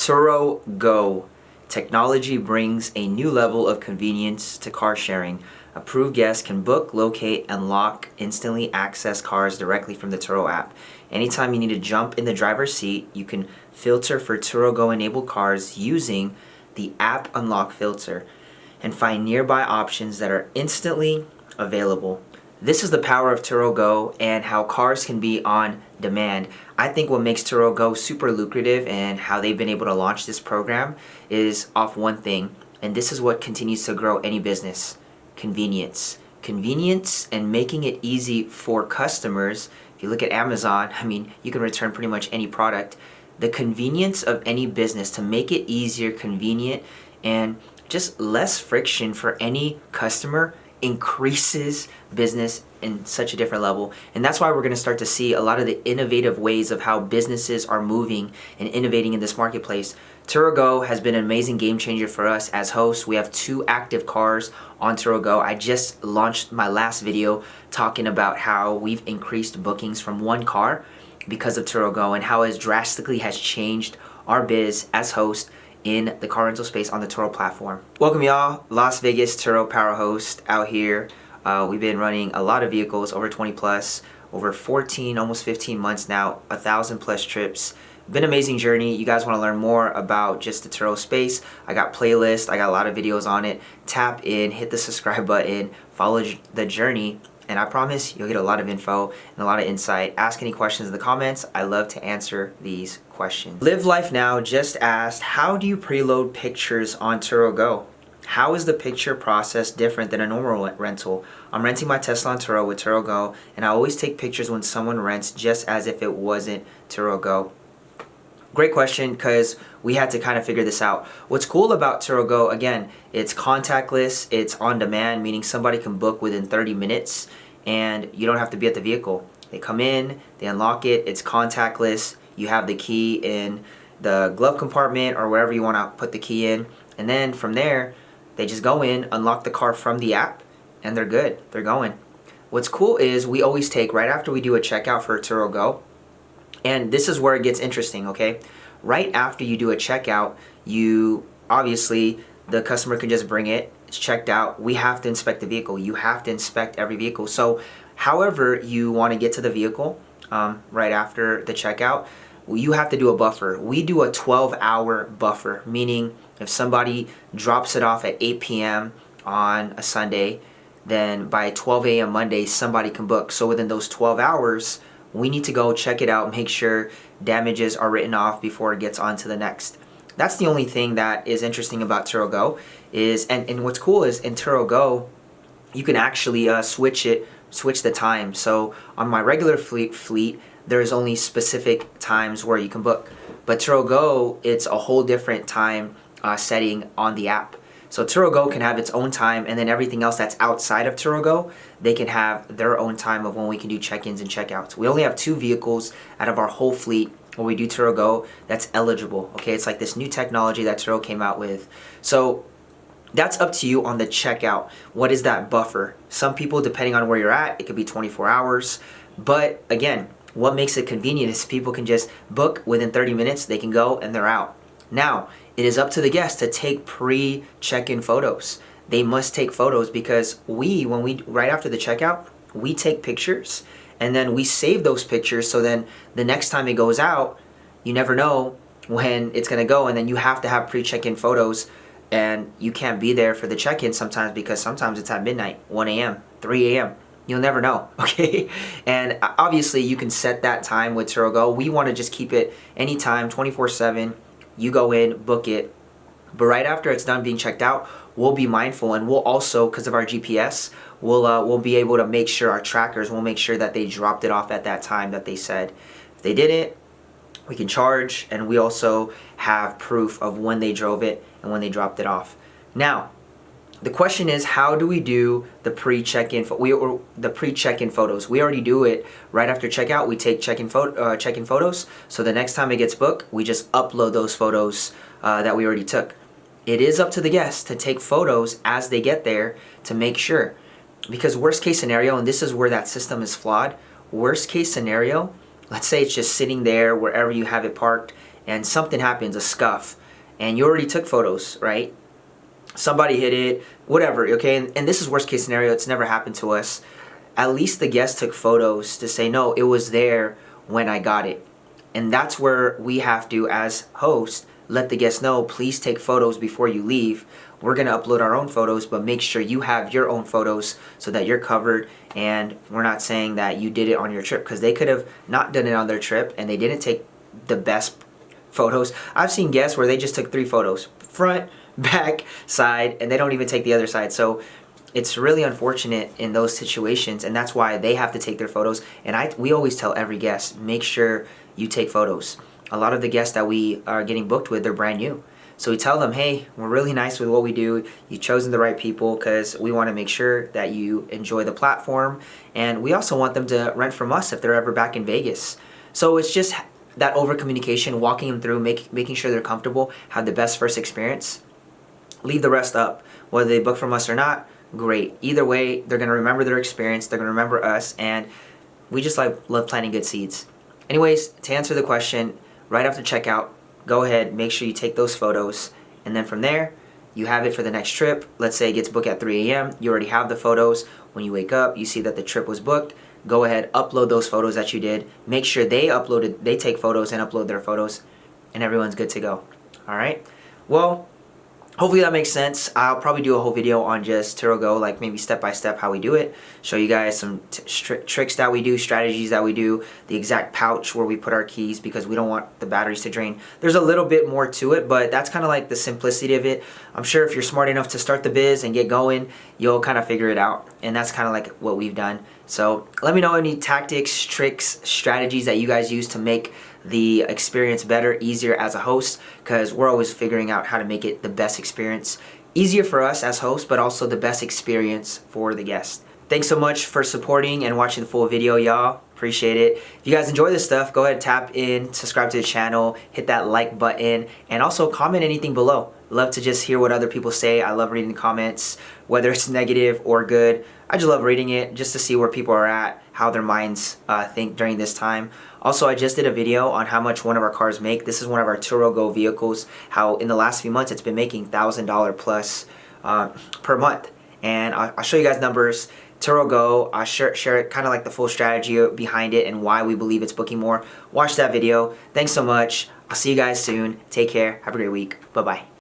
Turo Go. Technology brings a new level of convenience to car sharing. Approved guests can book, locate, and lock instantly access cars directly from the Turo app. Anytime you need to jump in the driver's seat, you can filter for Turo Go enabled cars using the app unlock filter and find nearby options that are instantly available. This is the power of Turo Go and how cars can be on demand. I think what makes Turo Go super lucrative and how they've been able to launch this program is off one thing, and this is what continues to grow any business: convenience. Convenience and making it easy for customers. If you look at Amazon, you can return pretty much any product. The convenience of any business to make it easier, convenient, and just less friction for any customer increases business in such a different level. And that's why we're going to start to see a lot of the innovative ways of how businesses are moving and innovating in this marketplace. Turo Go has been an amazing game changer for us as hosts. We have 2 active cars on Turo Go. I just launched my last video talking about how we've increased bookings from 1 car because of Turo Go and how it drastically has changed our biz as hosts in the car rental space on the Turo platform. Welcome y'all, Las Vegas Turo Power Host out here. We've been running a lot of vehicles, over 20 plus, over 14, almost 15 months now, 1,000 plus trips. Been an amazing journey. You guys want to learn more about just the Turo space, I got playlists, I got a lot of videos on it. Tap in, hit the subscribe button, follow the journey, and I promise you'll get a lot of info and a lot of insight. Ask any questions in the comments. I love to answer these questions. Live Life Now just asked, how do you preload pictures on Turo Go? How is the picture process different than a normal rental? I'm renting my Tesla on Turo with Turo Go, and I always take pictures when someone rents just as if it wasn't Turo Go. Great question, because we had to kind of figure this out. What's cool about Turo Go, again, it's contactless, it's on demand, meaning somebody can book within 30 minutes and you don't have to be at the vehicle. They come in, they unlock it, it's contactless, you have the key in the glove compartment or wherever you want to put the key in, and then from there, they just go in, unlock the car from the app, and they're good, they're going. What's cool is we always take, right after we do a checkout for Turo Go, and this is where it gets interesting, okay? Right after you do a checkout, obviously, the customer can just bring it, it's checked out. We have to inspect the vehicle. You have to inspect every vehicle. So however you want to get to the vehicle right after the checkout, you have to do a buffer. We do a 12-hour buffer, meaning if somebody drops it off at 8 p.m. on a Sunday, then by 12 a.m. Monday, somebody can book. So within those 12 hours, we need to go check it out, make sure damages are written off before it gets on to the next. That's the only thing that is interesting about Turo Go is, and what's cool is in Turo Go, you can actually switch the time. So on my regular fleet, there's only specific times where you can book. But Turo Go, it's a whole different time setting on the app. So Turo Go can have its own time, and then everything else that's outside of Turo Go, they can have their own time of when we can do check-ins and check-outs. We only have 2 vehicles out of our whole fleet when we do Turo Go that's eligible. Okay, it's like this new technology that Turo came out with. So that's up to you on the checkout. What is that buffer? Some people, depending on where you're at, it could be 24 hours. But again, what makes it convenient is people can just book within 30 minutes, they can go and they're out. Now, it is up to the guest to take pre-check-in photos. They must take photos because right after the checkout, we take pictures and then we save those pictures, so then the next time it goes out, you never know when it's gonna go, and then you have to have pre-check-in photos, and you can't be there for the check-in sometimes because sometimes it's at midnight, 1 a.m., 3 a.m. You'll never know, okay? And obviously you can set that time with Turo Go. We wanna just keep it anytime, 24/7. You go in, book it. But right after it's done being checked out, we'll be mindful, and we'll also, because of our GPS, we'll be able to make sure our trackers will make sure that they dropped it off at that time that they said. If they didn't, we can charge, and we also have proof of when they drove it and when they dropped it off. Now, the question is, how do we do the pre-check-in photos? We already do it right after checkout. We take check-in photos. So the next time it gets booked, we just upload those photos that we already took. It is up to the guests to take photos as they get there to make sure. Because worst case scenario, and this is where that system is flawed, worst case scenario, let's say it's just sitting there wherever you have it parked, and something happens, a scuff, and you already took photos, right? Somebody hit it, whatever, okay? And this is worst case scenario, it's never happened to us. At least the guest took photos to say, no, it was there when I got it. And that's where we have to, as host, let the guest know, please take photos before you leave. We're gonna upload our own photos, but make sure you have your own photos so that you're covered, and we're not saying that you did it on your trip, because they could have not done it on their trip and they didn't take the best photos. I've seen guests where they just took 3 photos, front, back, side, and they don't even take the other side. So it's really unfortunate in those situations, and that's why they have to take their photos. And we always tell every guest, make sure you take photos. A lot of the guests that we are getting booked with, they're brand new. So we tell them, hey, we're really nice with what we do. You've chosen the right people, because we want to make sure that you enjoy the platform. And we also want them to rent from us if they're ever back in Vegas. So it's just that over communication, walking them through, making sure they're comfortable, have the best first experience. Leave the rest up. Whether they book from us or not, great. Either way, they're going to remember their experience. They're going to remember us. And we just love planting good seeds. Anyways, to answer the question, right after checkout, go ahead, make sure you take those photos, and then from there, you have it for the next trip. Let's say it gets booked at 3 a.m. You already have the photos. When you wake up, you see that the trip was booked. Go ahead, upload those photos that you did. Make sure they take photos and upload their photos, and everyone's good to go. All right? Well, hopefully that makes sense. I'll probably do a whole video on just Turo Go, like maybe step by step how we do it. Show you guys some tricks that we do, strategies that we do, the exact pouch where we put our keys because we don't want the batteries to drain. There's a little bit more to it, but that's kind of like the simplicity of it. I'm sure if you're smart enough to start the biz and get going, you'll kind of figure it out. And that's kind of like what we've done. So let me know any tactics, tricks, strategies that you guys use to make the experience better, easier as a host, because we're always figuring out how to make it the best experience. Easier for us as hosts, but also the best experience for the guest. Thanks so much for supporting and watching the full video, y'all. Appreciate it. If you guys enjoy this stuff, go ahead, tap in, subscribe to the channel, hit that like button, and also comment anything below. Love to just hear what other people say. I love reading the comments, whether it's negative or good. I just love reading it just to see where people are at, how their minds think during this time. Also, I just did a video on how much one of our cars make. This is one of our Turo Go vehicles, how in the last few months it's been making $1,000 plus per month. And I'll show you guys numbers. Turo Go, I share kind of like the full strategy behind it and why we believe it's booking more. Watch that video. Thanks so much. I'll see you guys soon. Take care. Have a great week. Bye-bye.